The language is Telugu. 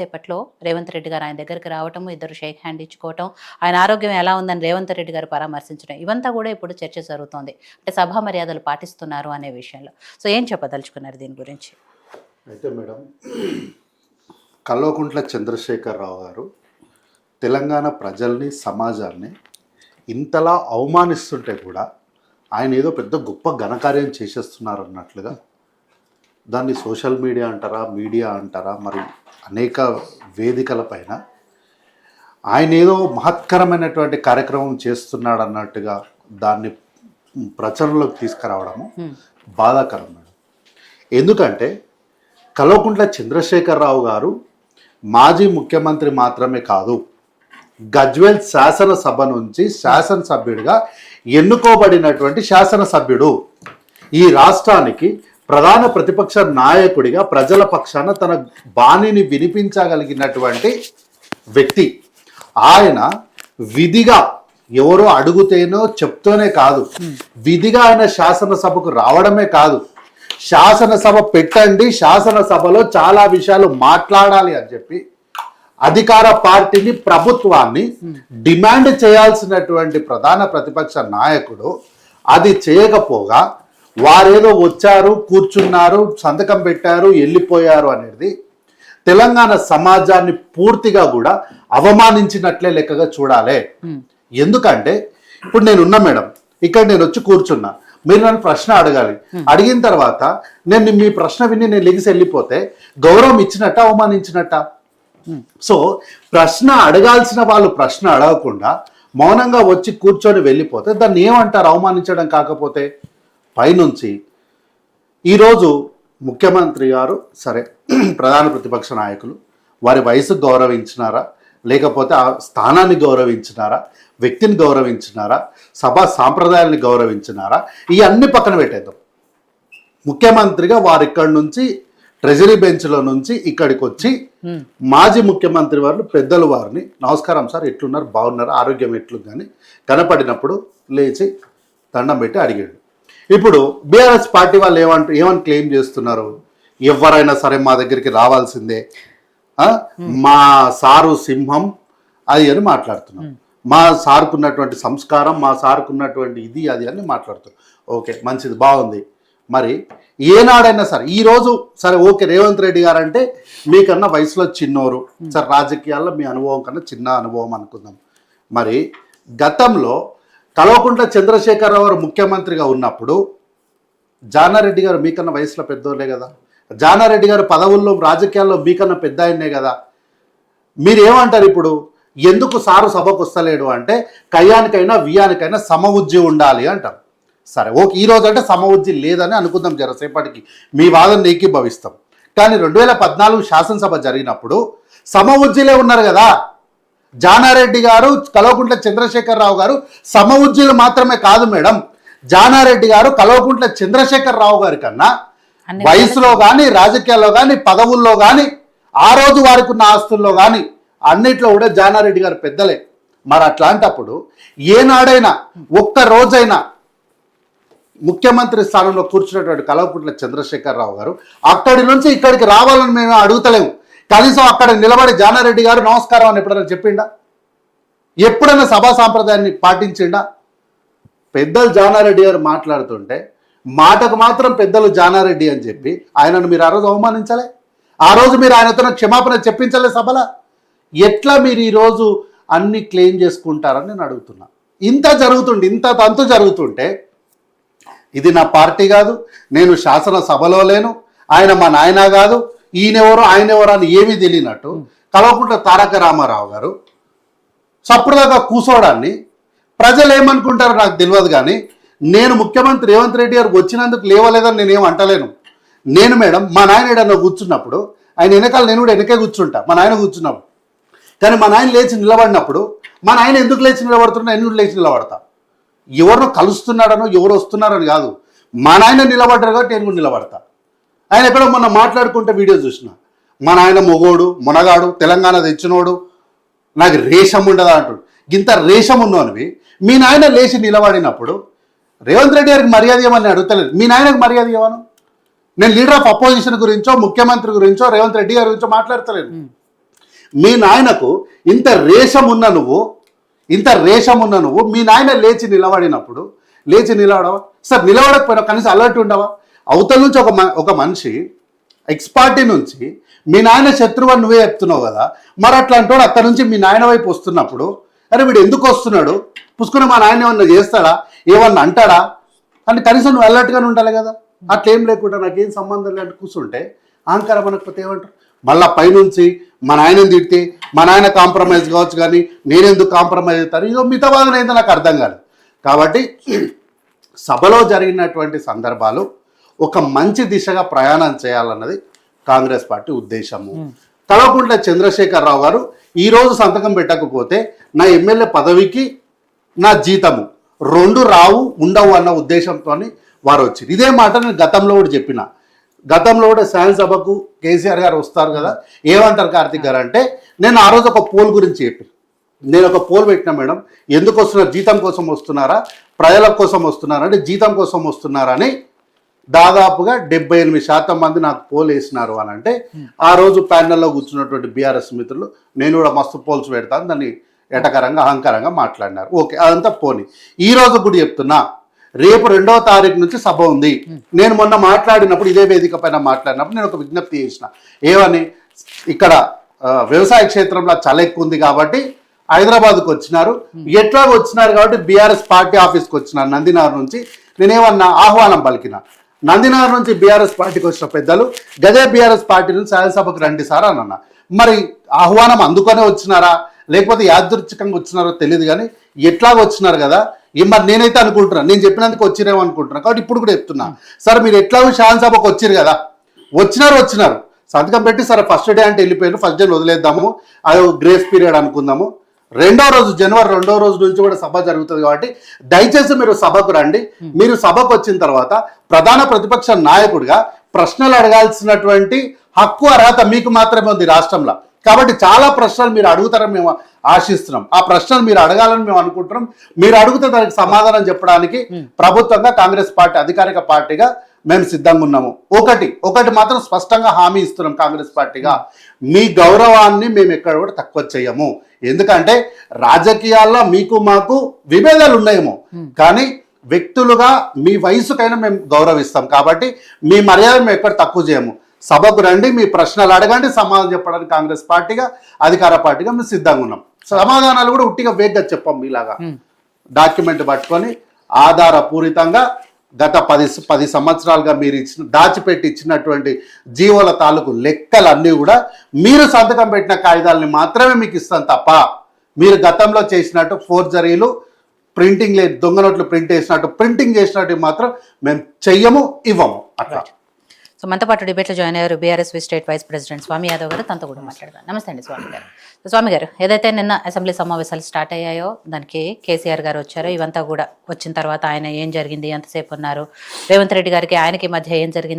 సేపట్లో రేవంత్ రెడ్డి గారు ఆయన దగ్గరికి రావటం, ఇద్దరు షేక్ హ్యాండ్ ఇచ్చుకోవటం, ఆయన ఆరోగ్యం ఎలా ఉందని రేవంత్ రెడ్డి గారు పరామర్శించడం, ఇవంతా కూడా ఇప్పుడు చర్చ జరుగుతోంది. అంటే సభా మర్యాదలు పాటిస్తున్నారు అనే విషయంలో. సో ఏం చెప్పదలుచుకున్నారు దీని గురించి? అయితే మేడం, కల్వకుంట్ల చంద్రశేఖరరావు గారు తెలంగాణ ప్రజల్ని, సమాజాన్ని ఇంతలా అవమానిస్తుంటే కూడా ఆయన ఏదో పెద్ద గొప్ప ఘనకార్యం చేసేస్తున్నారు అన్నట్లుగా దాన్ని సోషల్ మీడియా అంటారా, మీడియా అంటారా, మరి అనేక వేదికల పైన ఆయన ఏదో మహత్కరమైనటువంటి కార్యక్రమం చేస్తున్నాడు అన్నట్టుగా దాన్ని ప్రచారంలోకి తీసుకురావడము బాధాకరం మేడం. ఎందుకంటే కల్వకుంట్ల చంద్రశేఖరరావు గారు మాజీ ముఖ్యమంత్రి మాత్రమే కాదు, గజ్వేల్ శాసనసభ నుంచి శాసనసభ్యుడిగా ఎన్నుకోబడినటువంటి శాసనసభ్యుడు. ఈ రాష్ట్రానికి ప్రధాన ప్రతిపక్ష నాయకుడిగా ప్రజల పక్షాన తన బాణిని వినిపించగలిగినటువంటి వ్యక్తి. ఆయన విధిగా ఎవరో అడుగుతేనో చెప్తూనే కాదు, విధిగా ఆయన శాసనసభకు రావడమే కాదు, శాసనసభ పెట్టండి, శాసనసభలో చాలా విషయాలు మాట్లాడాలి అని చెప్పి అధికార పార్టీని, ప్రభుత్వాన్ని డిమాండ్ చేయాల్సినటువంటి ప్రధాన ప్రతిపక్ష నాయకుడు అది చేయకపోగా వారేదో వచ్చారు, కూర్చున్నారు, సంతకం పెట్టారు, వెళ్ళిపోయారు అనేది తెలంగాణ సమాజాన్ని పూర్తిగా కూడా అవమానించినట్లే లెక్కగా చూడాలి. ఎందుకంటే ఇప్పుడు నేనున్నా మేడం, ఇక్కడ నేను వచ్చి కూర్చున్నా, మీరు నన్ను ప్రశ్న అడగాలి, అడిగిన తర్వాత నేను మీ ప్రశ్న విని నేను లెగిసి వెళ్ళిపోతే గౌరవం ఇచ్చినట్ట, అవమానించినట్ట? సో ప్రశ్న అడగాల్సిన వాళ్ళు ప్రశ్న అడగకుండా మౌనంగా వచ్చి కూర్చొని వెళ్ళిపోతే దాన్ని ఏమంటారు? అవమానించడం కాకపోతే. పైనుంచి ఈరోజు ముఖ్యమంత్రి గారు సరే, ప్రధాన ప్రతిపక్ష నాయకులు వారి వయసుకు గౌరవించినారా, లేకపోతే ఆ స్థానాన్ని గౌరవించినారా, వ్యక్తిని గౌరవించినారా, సభా సాంప్రదాయాన్ని గౌరవించినారా, ఇవన్నీ పక్కన పెట్టేద్దాం. ముఖ్యమంత్రిగా వారు ఇక్కడి నుంచి ట్రెజరీ బెంచ్లో నుంచి ఇక్కడికి వచ్చి మాజీ ముఖ్యమంత్రి వారు పెద్దలు వారిని నమస్కారం సార్, ఎట్లున్నారు, బాగున్నారు, ఆరోగ్యం ఎట్లుంది అని కనపడినప్పుడు లేచి దండం పెట్టి అడిగాడు. ఇప్పుడు బీఆర్ఎస్ పార్టీ వాళ్ళు ఏమని క్లెయిమ్ చేస్తున్నారు? ఎవరైనా సరే మా దగ్గరికి రావాల్సిందే, మా సారు సింహం అది అని మాట్లాడుతున్నాం, మా సార్కున్నటువంటి సంస్కారం, మా సార్కున్నటువంటి ఇది అది అని మాట్లాడుతున్నాం. ఓకే, మంచిది, బాగుంది. మరి ఏనాడైనా సరే ఈరోజు సరే ఓకే, రేవంత్ రెడ్డి గారు అంటే మీకన్నా వయసులో చిన్నోరు, సరే రాజకీయాల్లో మీ అనుభవం కన్నా చిన్న అనుభవం అనుకుందాం. మరి గతంలో కల్వకుంట్ల చంద్రశేఖరరావు గారు ముఖ్యమంత్రిగా ఉన్నప్పుడు జానారెడ్డి గారు మీకన్నా వయసులో పెద్దోళ్ళే కదా, జానారెడ్డి గారు పదవుల్లో రాజకీయాల్లో మీకన్నా పెద్ద ఆయన్నే కదా. మీరేమంటారు ఇప్పుడు? ఎందుకు సారు సభకు వస్తలేడు అంటే కయ్యానికైనా వియానికైనా సమఉజ్జి ఉండాలి అంటారు. సరే ఓకే, ఈరోజు అంటే సమఉజ్జి లేదని అనుకుందాం, జరసేపటికి మీ వాదన ఏకీభవిస్తాం. కానీ 2014 శాసనసభ జరిగినప్పుడు సమఉజ్జిలే ఉన్నారు కదా. జానారెడ్డి గారు, కల్వకుంట్ల చంద్రశేఖరరావు గారు సమఉజ్జీలు మాత్రమే కాదు మేడం, జానారెడ్డి గారు కల్వకుంట్ల చంద్రశేఖరరావు గారి కన్నా వయసులో కానీ, రాజకీయాల్లో కానీ, పదవుల్లో కానీ, ఆ రోజు వారికి ఉన్న ఆస్తుల్లో కానీ అన్నిట్లో కూడా జానారెడ్డి గారు పెద్దలే. మరి అట్లాంటప్పుడు ఏనాడైనా ఒక్క రోజైనా ముఖ్యమంత్రి స్థానంలో కూర్చున్నటువంటి కల్వకుంట్ల చంద్రశేఖరరావు గారు అక్కడి నుంచి ఇక్కడికి రావాలని మేము అడుగుతలేము. కనీసం అక్కడ నిలబడి జానారెడ్డి గారు నమస్కారం అని ఎప్పుడైనా చెప్పిండా? ఎప్పుడైనా సభా సాంప్రదాయాన్ని పాటించిండా? పెద్దలు జానారెడ్డి గారు మాట్లాడుతుంటే మాటకు మాత్రం పెద్దలు జానారెడ్డి అని చెప్పి ఆయనను మీరు ఆ రోజు అవమానించలే? ఆ రోజు మీరు ఆయనతో క్షమాపణ చెప్పించలే సభలో? ఎట్లా మీరు ఈరోజు అన్ని క్లెయిమ్ చేసుకుంటారని నేను అడుగుతున్నా. ఇంత జరుగుతుంటే, ఇంత తంతు జరుగుతుంటే ఇది నా పార్టీ కాదు, నేను శాసనసభలో లేను, ఆయన మా నాయన కాదు, ఈయనెవరో ఆయనెవరో అని ఏమీ తెలియనట్టు కల్వకుంట్ల తారక రామారావు గారు సప్పుడుదాకా కూర్చోవడాన్ని ప్రజలు ఏమనుకుంటారో నాకు తెలియదు. కానీ నేను ముఖ్యమంత్రి రేవంత్ రెడ్డి గారు వచ్చినందుకు లేవలేదని నేనేం అంటలేను. నేను మేడం మా నాయన ఏడన్నా కూర్చున్నప్పుడు ఆయన వెనకాల నేను కూడా వెనకే కూర్చుంటా, మా నాయన కూర్చున్నప్పుడు. కానీ మా నాయన లేచి నిలబడినప్పుడు మా నాయన ఎందుకు లేచి నిలబడుతున్నా, నేను లేచి నిలబడతా. ఎవరినో కలుస్తున్నాడనో ఎవరు వస్తున్నారని కాదు, మా నాయన నిలబడ్డారు కాబట్టి నేను కూడా నిలబడతా. ఆయన ఎక్కడో మొన్న మాట్లాడుకుంటే వీడియో చూసిన, మా నాయన మొగోడు, మునగాడు, తెలంగాణ తెచ్చినోడు, నాకు రేషం ఉండదా అంటాడు. ఇంత రేషం ఉన్నోనివి మీ నాయన లేచి నిలబడినప్పుడు రేవంత్ రెడ్డి గారికి మర్యాద ఇవ్వమని అడుగుతలేదు, మీ నాయనకు మర్యాద ఇవ్వను. నేను లీడర్ ఆఫ్ అపోజిషన్ గురించో, ముఖ్యమంత్రి గురించో, రేవంత్ రెడ్డి గారి గురించో మాట్లాడతలేను. మీ నాయనకు ఇంత రేషం ఉన్న నువ్వు మీ నాయన లేచి నిలబడవా సార్? నిలబడకపోయినా కనీసం అలర్ట్ ఉండవా? అవతల నుంచి ఒక మనిషి ఎక్స్ పార్టీ నుంచి మీ నాయన శత్రువు అని నువ్వే చెప్తున్నావు కదా, మరి అట్లాంటి వాడు అక్కడి నుంచి మీ నాయన వైపు వస్తున్నప్పుడు అరే వీడు ఎందుకు వస్తున్నాడు, పుసుకుని మా నాయన ఏమన్నా చేస్తాడా, ఏమన్నా అంటాడా అని కనీసం నువ్వు అలర్ట్గానే ఉండాలి కదా. అట్లేం లేకుండా నాకేం సంబంధం లేని కూర్చుంటే అహంకారం అనకపోతే ఏమంటారు? మళ్ళీ పైనుంచి మా నాయనని తిడితే మా నాయన కాంప్రమైజ్ కావచ్చు కానీ నేనెందుకు కాంప్రమైజ్ అవుతాను, ఇదో మిగతా బాధన ఏందో నాకు అర్థం కాదు. కాబట్టి సభలో జరిగినటువంటి సందర్భాలు ఒక మంచి దిశగా ప్రయాణం చేయాలన్నది కాంగ్రెస్ పార్టీ ఉద్దేశము. కల్వకుంట్ల చంద్రశేఖరరావు గారు ఈరోజు సంతకం పెట్టకపోతే నా ఎమ్మెల్యే పదవికి నా జీతము రెండు ఉండవు అన్న ఉద్దేశంతో వారు వచ్చారు. ఇదే మాట నేను గతంలో కూడా చెప్పిన. గతంలో కూడా శాసనసభకు కేసీఆర్ గారు వస్తారు కదా, ఏమంటారు కార్తీక్ గారు అంటే, నేను ఆ రోజు ఒక పోల్ గురించి చెప్పి నేను ఒక పోల్ పెట్టినా మేడం, ఎందుకు వస్తున్నారు, జీతం కోసం వస్తున్నారా ప్రజల కోసం వస్తున్నారా అంటే జీతం కోసం వస్తున్నారా అని దాదాపుగా 78% మంది నాకు పోల్ వేసినారు అని అంటే, ఆ రోజు ప్యానెల్లో కూర్చున్నటువంటి బీఆర్ఎస్ మిత్రులు నేను కూడా మస్తు పోల్స్ పెడతాను దాన్ని ఎటకరంగా అహంకారంగా మాట్లాడినారు. ఓకే, అదంతా పోని. ఈ రోజు కూడా చెప్తున్నా, రేపు 2వ తారీఖు నుంచి సభ ఉంది. నేను మొన్న మాట్లాడినప్పుడు ఇదే వేదిక పైన మాట్లాడినప్పుడు నేను ఒక విజ్ఞప్తి చేసిన, ఏమని, ఇక్కడ వ్యవసాయ క్షేత్రంలో చలి ఎక్కువ ఉంది కాబట్టి హైదరాబాద్కు వచ్చినారు, ఎట్లాగో వచ్చినారు కాబట్టి బీఆర్ఎస్ పార్టీ ఆఫీస్కి వచ్చినారు నందినగర్ నుంచి. నేనేమన్నా ఆహ్వానం పలికిన, నందినగర్ నుంచి బీఆర్ఎస్ పార్టీకి వచ్చిన పెద్దలు గదే బీఆర్ఎస్ పార్టీ నుంచి శాసనసభకు రండి సార్ అని అన్న. మరి ఆహ్వానం అందుకొనే వచ్చినారా లేకపోతే యాదృచ్ఛికంగా వచ్చినారో తెలియదు కానీ ఎట్లాగో వచ్చినారు కదా. మరి నేనైతే అనుకుంటున్నాను, నేను చెప్పినందుకు వచ్చిరేమో అనుకుంటున్నాను. కాబట్టి ఇప్పుడు కూడా చెప్తున్నా, సార్ మీరు ఎట్లాగో శాసనసభకు వచ్చిరు కదా, వచ్చినారు సంతకం పెట్టి సరే ఫస్ట్ డే అంటే వెళ్ళిపోయారు, ఫస్ట్ డే వదిలేద్దాము, అది గ్రేస్ పీరియడ్ అనుకుందాము. జనవరి 2వ రోజు నుంచి కూడా సభ జరుగుతుంది కాబట్టి దయచేసి మీరు సభకు రండి. మీరు సభకు వచ్చిన తర్వాత ప్రధాన ప్రతిపక్ష నాయకుడిగా ప్రశ్నలు అడగాల్సినటువంటి హక్కు అర్హత మీకు మాత్రమే ఉంది రాష్ట్రంలో. కాబట్టి చాలా ప్రశ్నలు మీరు అడుగుతారని మేము ఆశిస్తున్నాం. ఆ ప్రశ్నలు మీరు అడగాలని మేము అనుకుంటున్నాం. మీరు అడిగితే దానికి సమాధానం చెప్పడానికి ప్రభుత్వంగా కాంగ్రెస్ పార్టీ అధికారిక పార్టీగా మేము సిద్ధంగా ఉన్నాము. ఒకటి మాత్రం స్పష్టంగా హామీ ఇస్తున్నాం కాంగ్రెస్ పార్టీగా, మీ గౌరవాన్ని మేము ఎక్కడ కూడా తక్కువ చేయము. ఎందుకంటే రాజకీయాల్లో మీకు మాకు విభేదాలు ఉన్నాయేమో కానీ వ్యక్తులుగా మీ వయసుకైనా మేము గౌరవిస్తాం. కాబట్టి మీ మర్యాద మేము ఎక్కడ తక్కువ చేయము. సభకు రండి, మీ ప్రశ్నలు అడగండి, సమాధానం చెప్పడానికి కాంగ్రెస్ పార్టీగా అధికార పార్టీగా మేము సిద్ధంగా ఉన్నాం. సమాధానాలు కూడా ఉట్టిగా వేగ్గా చెప్పాం, మీలాగా డాక్యుమెంట్ పట్టుకొని ఆధారపూరితంగా గత 10 సంవత్సరాలుగా మీరు దాచిపెట్టి ఇచ్చినటువంటి జీవోల తాలూకు లెక్కలన్నీ కూడా మీరు సంతకం పెట్టిన కాగితాలని మాత్రమే మీకు ఇస్తాం తప్ప మీరు గతంలో చేసినట్టు ఫోర్జరీలు, ప్రింటింగ్ లేదు, దొంగ నోట్లు ప్రింట్ చేసినట్టు ప్రింటింగ్ చేసినట్టు మాత్రం మేము చెయ్యము, ఇవ్వము. అట్లా. సో మనతో పాటు డిబేట్లో జాయిన్ అయ్యారు బీఆర్ఎస్ స్టేట్ వైస్ ప్రెసిడెంట్ స్వామి యాదవ్ గారు. తనతో కూడా మాట్లాడదాం. నమస్తే అండి స్వామి గారు. స్వామి గారు, ఏదైతే నిన్న అసెంబ్లీ సమావేశాలు స్టార్ట్ అయ్యాయో దానికి కేసీఆర్ గారు వచ్చారో, ఇవంతా కూడా వచ్చిన తర్వాత ఆయన ఏం జరిగింది, ఎంతసేపు ఉన్నారు, రేవంత్ రెడ్డి గారికి ఆయనకి మధ్య ఏం జరిగింది